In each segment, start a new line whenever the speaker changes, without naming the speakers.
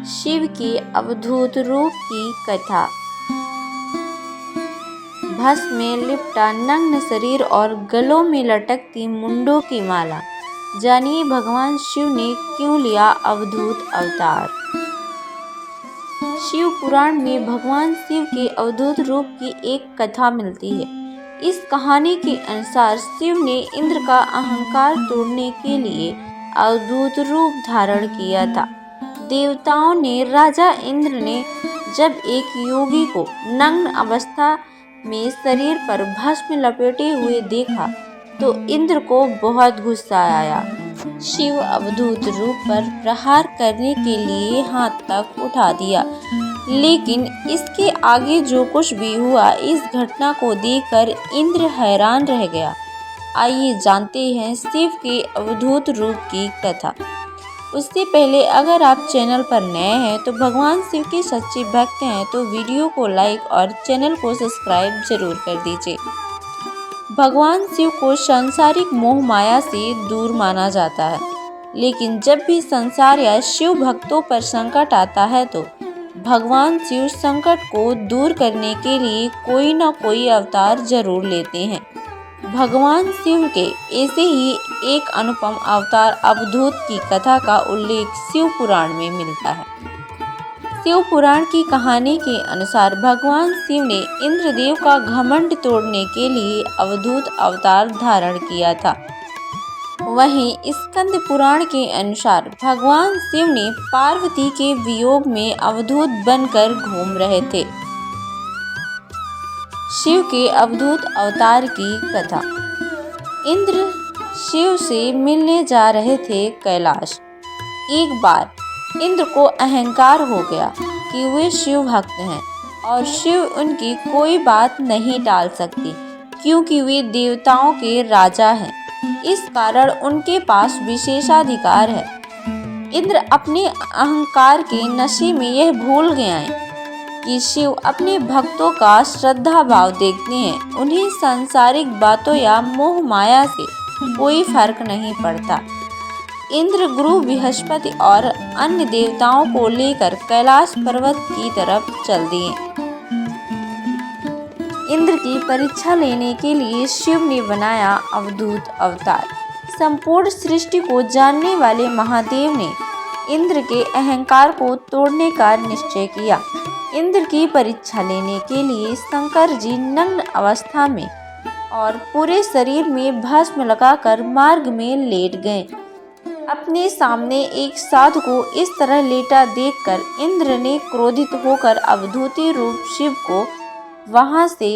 शिव के अवधूत रूप की कथा। भस्म में लिपटा नग्न शरीर और गलों में लटकती मुंडों की माला। जानिए भगवान शिव ने क्यों लिया अवधूत अवतार। शिव पुराण में भगवान शिव के अवधूत रूप की एक कथा मिलती है। इस कहानी के अनुसार शिव ने इंद्र का अहंकार तोड़ने के लिए अवधूत रूप धारण किया था। देवताओं ने राजा इंद्र ने जब एक योगी को नग्न अवस्था में शरीर पर भस्म लपेटे हुए देखा तो इंद्र को बहुत गुस्सा आया। शिव अवधूत रूप पर प्रहार करने के लिए हाथ तक उठा दिया, लेकिन इसके आगे जो कुछ भी हुआ इस घटना को देखकर इंद्र हैरान रह गया। आइए जानते हैं शिव के अवधूत रूप की कथा। उससे पहले अगर आप चैनल पर नए हैं तो भगवान शिव के सच्चे भक्त हैं तो वीडियो को लाइक और चैनल को सब्सक्राइब जरूर कर दीजिए। भगवान शिव को सांसारिक मोह माया से दूर माना जाता है, लेकिन जब भी संसार या शिव भक्तों पर संकट आता है तो भगवान शिव संकट को दूर करने के लिए कोई न कोई अवतार जरूर लेते हैं। भगवान शिव के ऐसे ही एक अनुपम अवतार अवधूत की कथा का उल्लेख शिव पुराण में मिलता है। शिव पुराण की कहानी के अनुसार भगवान शिव ने इंद्रदेव का घमंड तोड़ने के लिए अवधूत अवतार धारण किया था। वहीं स्कंद पुराण के अनुसार भगवान शिव ने पार्वती के वियोग में अवधूत बनकर घूम रहे थे। शिव के अवधूत अवतार की कथा। इंद्र शिव से मिलने जा रहे थे कैलाश। एक बार इंद्र को अहंकार हो गया कि वे शिव भक्त हैं और शिव उनकी कोई बात नहीं टाल सकती, क्योंकि वे देवताओं के राजा हैं। इस कारण उनके पास विशेषाधिकार है। इंद्र अपने अहंकार के नशे में यह भूल गए हैं कि शिव अपने भक्तों का श्रद्धा भाव देखते हैं। उन्हें सांसारिक बातों या मोह माया से कोई फर्क नहीं पड़ता। इंद्र गुरु बृहस्पति और अन्य देवताओं को लेकर कैलाश पर्वत की तरफ चल दिए। इंद्र की परीक्षा लेने के लिए शिव ने बनाया अवधूत अवतार। संपूर्ण सृष्टि को जानने वाले महादेव ने इंद्र के अहंकार को तोड़ने का निश्चय किया। इंद्र की परीक्षा लेने के लिए शंकर जी नग्न अवस्था में और पूरे शरीर में भस्म लगाकर मार्ग में लेट गए। अपने सामने एक साधु को इस तरह लेटा देखकर इंद्र ने क्रोधित होकर अवधूती रूप शिव को वहां से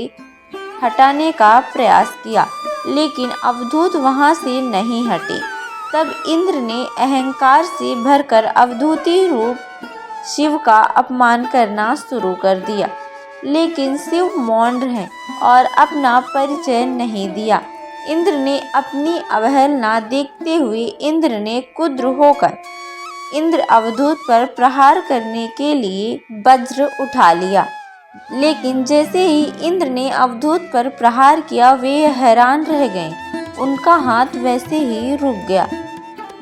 हटाने का प्रयास किया, लेकिन अवधूत वहां से नहीं हटे। तब इंद्र ने अहंकार से भरकर अवधूती रूप शिव का अपमान करना शुरू कर दिया, लेकिन शिव मौन रहे और अपना परिचय नहीं दिया। इंद्र ने अपनी अवहेलना देखते हुए इंद्र ने क्रुद्ध होकर इंद्र अवधूत पर प्रहार करने के लिए वज्र उठा लिया, लेकिन जैसे ही इंद्र ने अवधूत पर प्रहार किया वे हैरान रह गए। उनका हाथ वैसे ही रुक गया।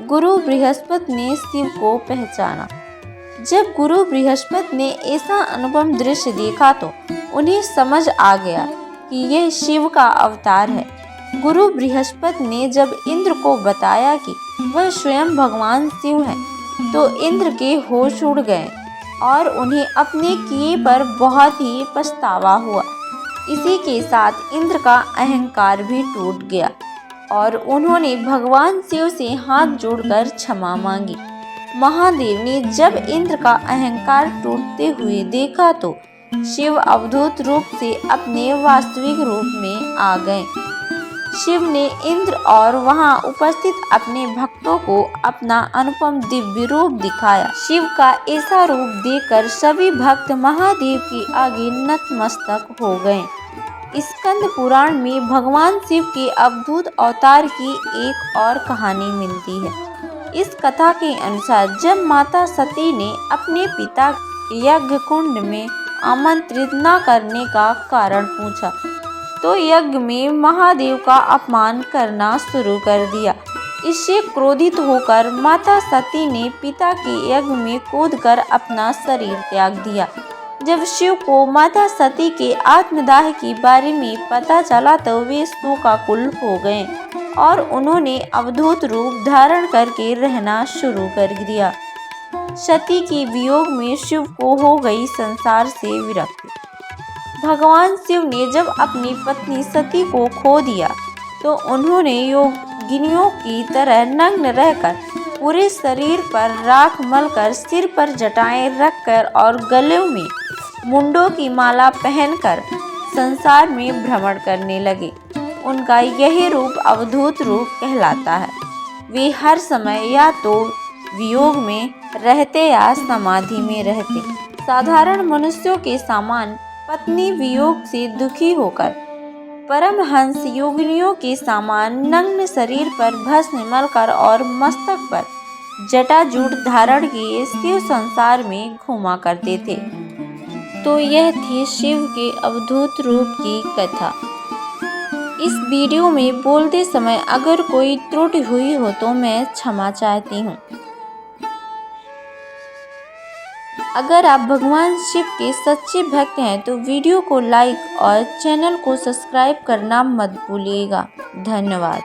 गुरु बृहस्पति ने शिव को पहचाना। जब गुरु बृहस्पति ने ऐसा अनुपम दृश्य देखा तो उन्हें समझ आ गया कि यह शिव का अवतार है। गुरु बृहस्पति ने जब इंद्र को बताया कि वह स्वयं भगवान शिव हैं, तो इंद्र के होश उड़ गए और उन्हें अपने किए पर बहुत ही पछतावा हुआ। इसी के साथ इंद्र का अहंकार भी टूट गया और उन्होंने भगवान शिव से हाथ जोड़कर क्षमा मांगी। महादेव ने जब इंद्र का अहंकार टूटते हुए देखा तो शिव अवधूत रूप से अपने वास्तविक रूप में आ गए। शिव ने इंद्र और वहां उपस्थित अपने भक्तों को अपना अनुपम दिव्य रूप दिखाया। शिव का ऐसा रूप देखकर सभी भक्त महादेव के आगे नतमस्तक हो गए। स्कंद पुराण में भगवान शिव के अवधूत अवतार की एक और कहानी मिलती है। इस कथा के अनुसार जब माता सती ने अपने पिता यज्ञ कुंड में आमंत्रित न करने का कारण पूछा तो यज्ञ में महादेव का अपमान करना शुरू कर दिया। इससे क्रोधित होकर माता सती ने पिता के यज्ञ में कूदकर अपना शरीर त्याग दिया। जब शिव को माता सती के आत्मदाह के बारे में पता चला तो वे शोकाकुल हो गए और उन्होंने अवधूत रूप धारण करके रहना शुरू कर दिया। सती के वियोग में शिव को हो गई संसार से विरक्ति। भगवान शिव ने जब अपनी पत्नी सती को खो दिया तो उन्होंने योगिनियों की तरह नग्न रहकर पूरे शरीर पर राख मलकर, सिर पर जटाएं रखकर और गले में मुंडों की माला पहनकर संसार में भ्रमण करने लगे। उनका यही रूप अवधूत रूप कहलाता है। वे हर समय या तो वियोग में रहते या समाधि में रहते। साधारण मनुष्यों के समान पत्नी वियोग से दुखी होकर परमहंस योगिनियों के समान नग्न शरीर पर भस्म मलकर और मस्तक पर जटाजूट धारण किए शिव संसार में घूमा करते थे। तो यह थी शिव के अवधूत रूप की कथा। इस वीडियो में बोलते समय अगर कोई त्रुटि हुई हो तो मैं क्षमा चाहती हूँ। अगर आप भगवान शिव के सच्चे भक्त हैं तो वीडियो को लाइक और चैनल को सब्सक्राइब करना मत भूलिएगा। धन्यवाद।